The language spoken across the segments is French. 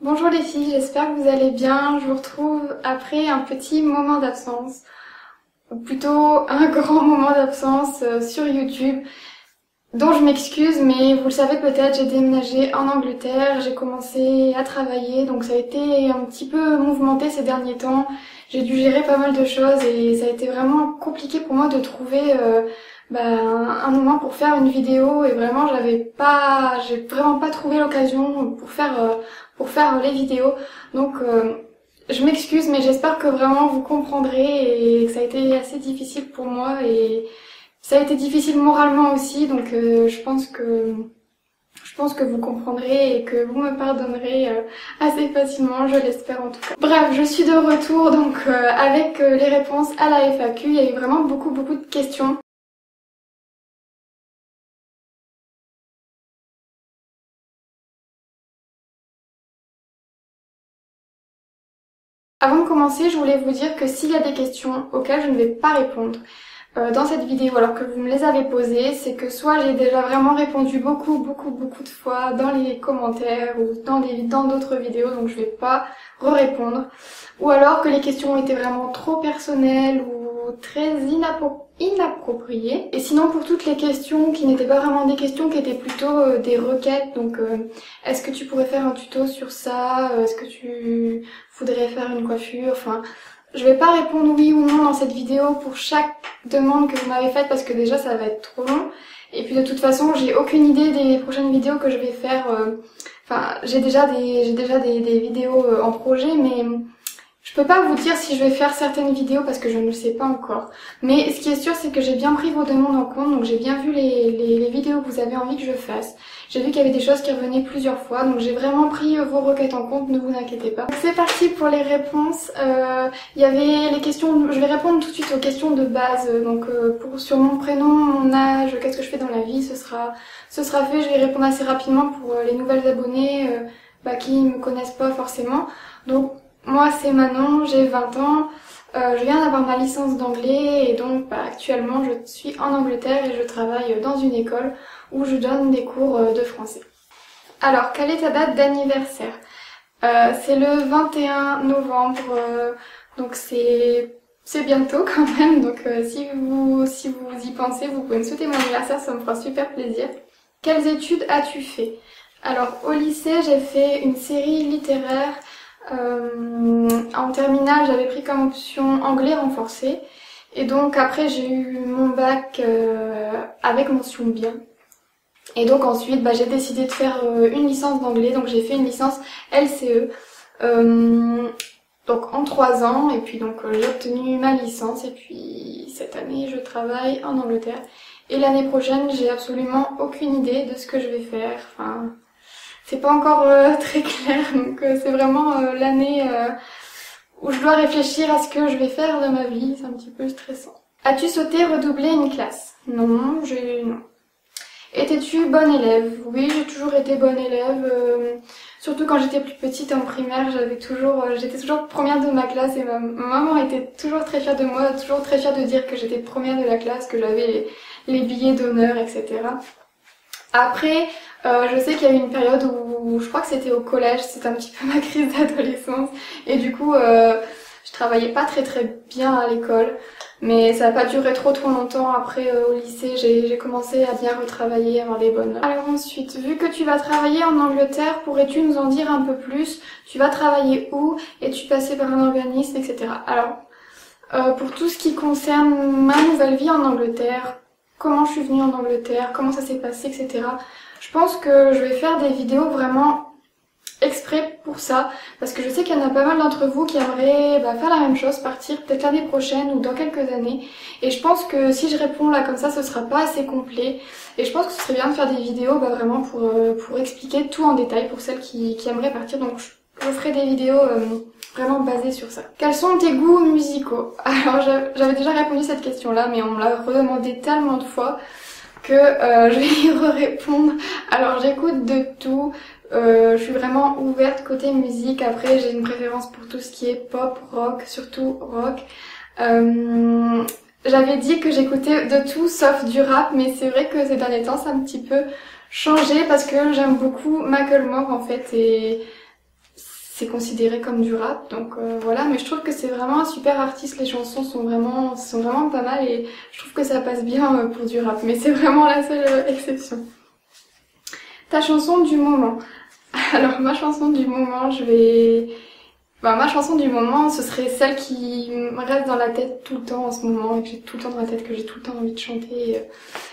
Bonjour les filles, j'espère que vous allez bien. Je vous retrouve après un petit moment d'absence, ou plutôt un grand moment d'absence sur YouTube, dont je m'excuse, mais vous le savez peut-être, j'ai déménagé en Angleterre, j'ai commencé à travailler, donc ça a été un petit peu mouvementé ces derniers temps. J'ai dû gérer pas mal de choses et ça a été vraiment compliqué pour moi de trouver un moment pour faire une vidéo et vraiment j'ai vraiment pas trouvé l'occasion pour faire les vidéos. Donc je m'excuse, mais j'espère que vraiment vous comprendrez et que ça a été assez difficile pour moi et ça a été difficile moralement aussi, donc je pense que vous comprendrez et que vous me pardonnerez assez facilement, je l'espère en tout cas. Bref, je suis de retour donc avec les réponses à la FAQ. Il y a eu vraiment beaucoup de questions. Avant de commencer, je voulais vous dire que s'il y a des questions auxquelles je ne vais pas répondre dans cette vidéo alors que vous me les avez posées, c'est que soit j'ai déjà vraiment répondu beaucoup de fois dans les commentaires ou dans d'autres vidéos, donc je vais pas re-répondre, ou alors que les questions étaient vraiment trop personnelles ou très inappropriées. Et sinon, pour toutes les questions qui n'étaient pas vraiment des questions, qui étaient plutôt des requêtes, donc est-ce que tu pourrais faire un tuto sur ça, est-ce que tu voudrais faire une coiffure, enfin je vais pas répondre oui ou non dans cette vidéo pour chaque demande que vous m'avez faite parce que déjà ça va être trop long. Et puis de toute façon, j'ai aucune idée des prochaines vidéos que je vais faire. Enfin, j'ai déjà des vidéos en projet, mais je peux pas vous dire si je vais faire certaines vidéos parce que je ne le sais pas encore. Mais ce qui est sûr, c'est que j'ai bien pris vos demandes en compte, donc j'ai bien vu les vidéos que vous avez envie que je fasse. J'ai vu qu'il y avait des choses qui revenaient plusieurs fois, donc j'ai vraiment pris vos requêtes en compte, ne vous inquiétez pas. C'est parti pour les réponses. Il y avait les questions, je vais répondre tout de suite aux questions de base. Donc sur mon prénom, mon âge, qu'est-ce que je fais dans la vie, ce sera fait. Je vais répondre assez rapidement pour les nouvelles abonnées qui me connaissent pas forcément. Donc moi c'est Manon, j'ai 20 ans. Je viens d'avoir ma licence d'anglais et donc actuellement je suis en Angleterre et je travaille dans une école où je donne des cours de français. Alors, quelle est ta date d'anniversaire? C'est le 21 novembre, donc c'est bientôt quand même, donc si vous y pensez, vous pouvez me souhaiter mon anniversaire, ça me fera super plaisir. Quelles études as-tu fait? Alors, au lycée, j'ai fait une série littéraire. En terminale, j'avais pris comme option anglais renforcé. Et donc après, j'ai eu mon bac avec mention bien. Et donc ensuite, j'ai décidé de faire une licence d'anglais. Donc j'ai fait une licence LCE. Donc en 3 ans. Et puis donc j'ai obtenu ma licence. Et puis cette année, je travaille en Angleterre. Et l'année prochaine, j'ai absolument aucune idée de ce que je vais faire. Enfin, c'est pas encore très clair, donc c'est vraiment l'année où je dois réfléchir à ce que je vais faire de ma vie, c'est un petit peu stressant. As-tu souhaité redoubler une classe? Non, non. Étais-tu bonne élève? Oui, j'ai toujours été bonne élève, surtout quand j'étais plus petite en primaire, j'étais toujours première de ma classe et ma maman était toujours très fière de moi, toujours très fière de dire que j'étais première de la classe, que j'avais les billets d'honneur, etc. Après, je sais qu'il y a eu une période où je crois que c'était au collège, c'était un petit peu ma crise d'adolescence et du coup je travaillais pas très bien à l'école, mais ça n'a pas duré trop longtemps. Après au lycée j'ai commencé à bien retravailler, avoir les bonnes notes. Alors ensuite, vu que tu vas travailler en Angleterre, pourrais-tu nous en dire un peu plus? Tu vas travailler où? Es-tu passé par un organisme, etc. Alors pour tout ce qui concerne ma nouvelle vie en Angleterre, comment je suis venue en Angleterre, comment ça s'est passé, etc. Je pense que je vais faire des vidéos vraiment exprès pour ça, parce que je sais qu'il y en a pas mal d'entre vous qui aimeraient faire la même chose, partir peut-être l'année prochaine ou dans quelques années. Et je pense que si je réponds là comme ça, ce sera pas assez complet. Et je pense que ce serait bien de faire des vidéos vraiment pour expliquer tout en détail pour celles qui aimeraient partir. Donc je ferai des vidéos vraiment basées sur ça. Quels sont tes goûts musicaux? Alors j'avais déjà répondu à cette question-là, mais on me l'a redemandé tellement de fois que je vais y répondre. Alors j'écoute de tout. Je suis vraiment ouverte côté musique. Après j'ai une préférence pour tout ce qui est pop, rock, surtout rock. J'avais dit que j'écoutais de tout sauf du rap, mais c'est vrai que ces derniers temps ça a un petit peu changé parce que j'aime beaucoup Macklemore en fait et c'est considéré comme du rap, donc voilà, mais je trouve que c'est vraiment un super artiste, les chansons sont vraiment pas mal et je trouve que ça passe bien pour du rap, mais c'est vraiment la seule exception. Ta chanson du moment. Alors ma chanson du moment, ma chanson du moment, ce serait celle qui me reste dans la tête tout le temps en ce moment, et que j'ai tout le temps dans la tête, que j'ai tout le temps envie de chanter,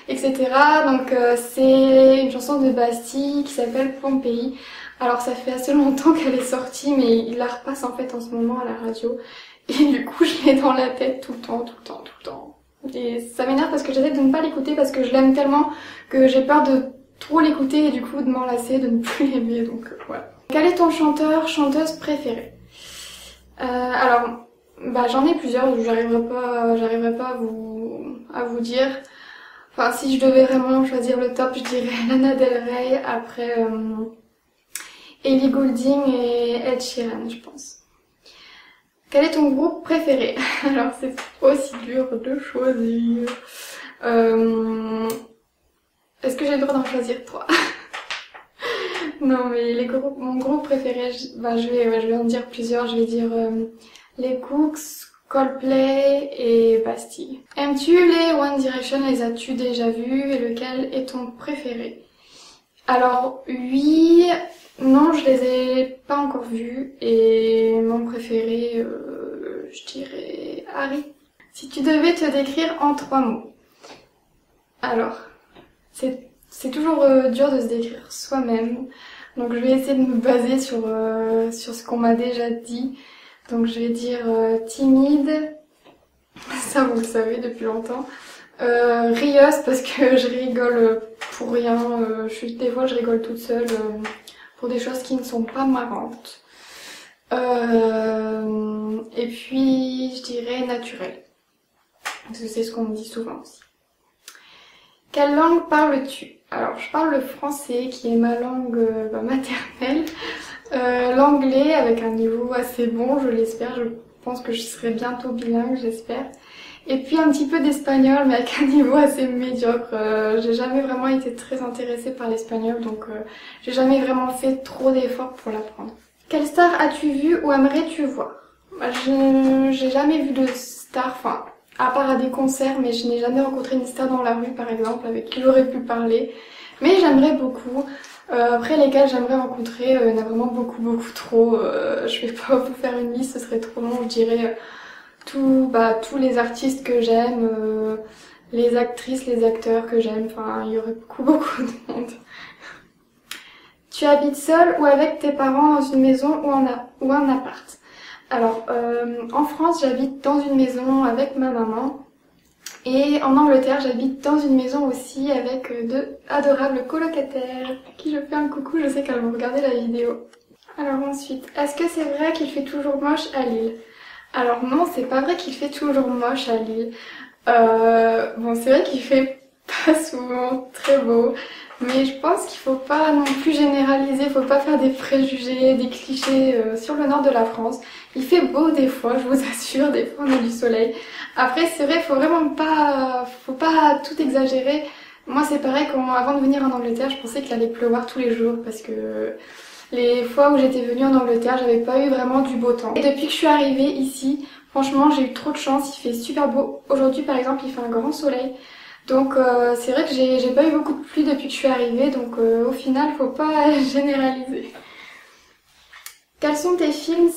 etc. Donc c'est une chanson de Bastille qui s'appelle Pompéi. Alors ça fait assez longtemps qu'elle est sortie, mais il la repasse en fait en ce moment à la radio. Et du coup je l'ai dans la tête tout le temps, tout le temps, tout le temps. Et ça m'énerve parce que j'essaie de ne pas l'écouter parce que je l'aime tellement que j'ai peur de trop l'écouter et du coup de m'enlacer, de ne plus l'aimer, donc voilà. Quel est ton chanteur, chanteuse préféré? Alors, j'en ai plusieurs, j'arriverai pas à vous dire. Enfin, si je devais vraiment choisir le top, je dirais Lana Del Rey, après Ellie Goulding et Ed Sheeran, je pense. Quel est ton groupe préféré? Alors, c'est aussi dur de choisir. Est-ce que j'ai le droit d'en choisir 3? Non, mais mon groupe préféré, je vais en dire plusieurs. Je vais dire les Cooks, Coldplay et Bastille. Aimes-tu les One Direction? Les as-tu déjà vus? Et lequel est ton préféré? Alors oui, non, je les ai pas encore vus. Et mon préféré, je dirais Harry. Si tu devais te décrire en 3 mots. Alors, c'est toujours dur de se décrire soi-même. Donc je vais essayer de me baser sur ce qu'on m'a déjà dit. Donc je vais dire timide, ça vous le savez depuis longtemps. Rieuse parce que je rigole pour rien. Des fois je rigole toute seule pour des choses qui ne sont pas marrantes. Et puis je dirais naturelle. Parce que c'est ce qu'on me dit souvent aussi. Quelle langue parles-tu? Alors, je parle le français, qui est ma langue maternelle. L'anglais, avec un niveau assez bon, je l'espère. Je pense que je serai bientôt bilingue, j'espère. Et puis un petit peu d'espagnol, mais avec un niveau assez médiocre. J'ai jamais vraiment été très intéressée par l'espagnol, donc j'ai jamais vraiment fait trop d'efforts pour l'apprendre. Quelle star as-tu vu ou aimerais-tu voir? J'ai jamais vu de star, enfin... à part à des concerts, mais je n'ai jamais rencontré une star dans la rue par exemple avec qui j'aurais pu parler. Mais j'aimerais beaucoup. Après lesquels j'aimerais rencontrer, il y en a vraiment beaucoup trop. Je vais pas vous faire une liste, ce serait trop long. Je dirais tous les artistes que j'aime, les actrices, les acteurs que j'aime. Enfin, il y aurait beaucoup de monde. Tu habites seule ou avec tes parents dans une maison ou un appart? Alors, en France, j'habite dans une maison avec ma maman. Et en Angleterre, j'habite dans une maison aussi avec 2 adorables colocataires. À qui je fais un coucou, je sais qu'elles vont regarder la vidéo. Alors ensuite, est-ce que c'est vrai qu'il fait toujours moche à Lille? Alors non, c'est pas vrai qu'il fait toujours moche à Lille. Bon, c'est vrai qu'il fait pas souvent très beau. Mais je pense qu'il faut pas non plus généraliser, faut pas faire des préjugés, des clichés sur le nord de la France. Il fait beau des fois, je vous assure, des fois on a du soleil. Après c'est vrai, faut pas tout exagérer. Moi c'est pareil, avant de venir en Angleterre, je pensais qu'il allait pleuvoir tous les jours parce que les fois où j'étais venue en Angleterre, j'avais pas eu vraiment du beau temps. Et depuis que je suis arrivée ici, franchement j'ai eu trop de chance, il fait super beau. Aujourd'hui par exemple, il fait un grand soleil. Donc c'est vrai que j'ai pas eu beaucoup de pluie depuis que je suis arrivée, donc au final faut pas généraliser. Quels sont tes films,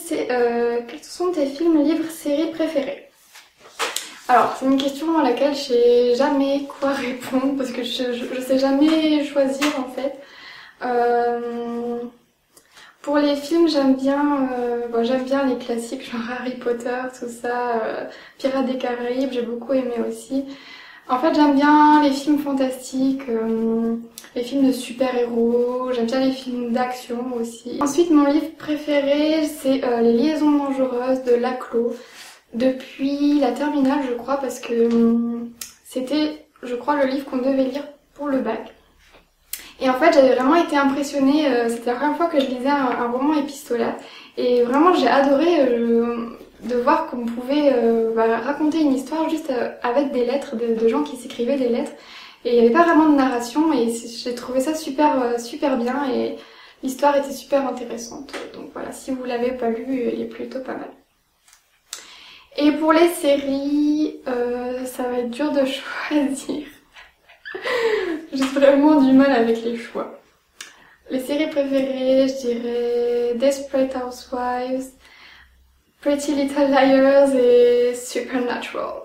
livres, séries préférés? Alors c'est une question à laquelle je sais jamais quoi répondre parce que je sais jamais choisir en fait. Pour les films j'aime bien les classiques genre Harry Potter, tout ça, Pirates des Caraïbes, j'ai beaucoup aimé aussi. En fait, j'aime bien les films fantastiques, les films de super-héros, j'aime bien les films d'action aussi. Ensuite, mon livre préféré, c'est Les Liaisons dangereuses de Laclos, depuis la terminale, je crois, parce que c'était, je crois, le livre qu'on devait lire pour le bac. Et en fait, j'avais vraiment été impressionnée, c'était la première fois que je lisais un roman épistolaire, et vraiment, j'ai adoré... de voir qu'on pouvait raconter une histoire juste avec des lettres, de gens qui s'écrivaient des lettres. Et il n'y avait pas vraiment de narration et j'ai trouvé ça super bien et l'histoire était super intéressante. Donc voilà, si vous l'avez pas lu, il est plutôt pas mal. Et pour les séries, ça va être dur de choisir. J'ai vraiment du mal avec les choix. Les séries préférées, je dirais Desperate Housewives, Pretty Little Liars et Supernatural.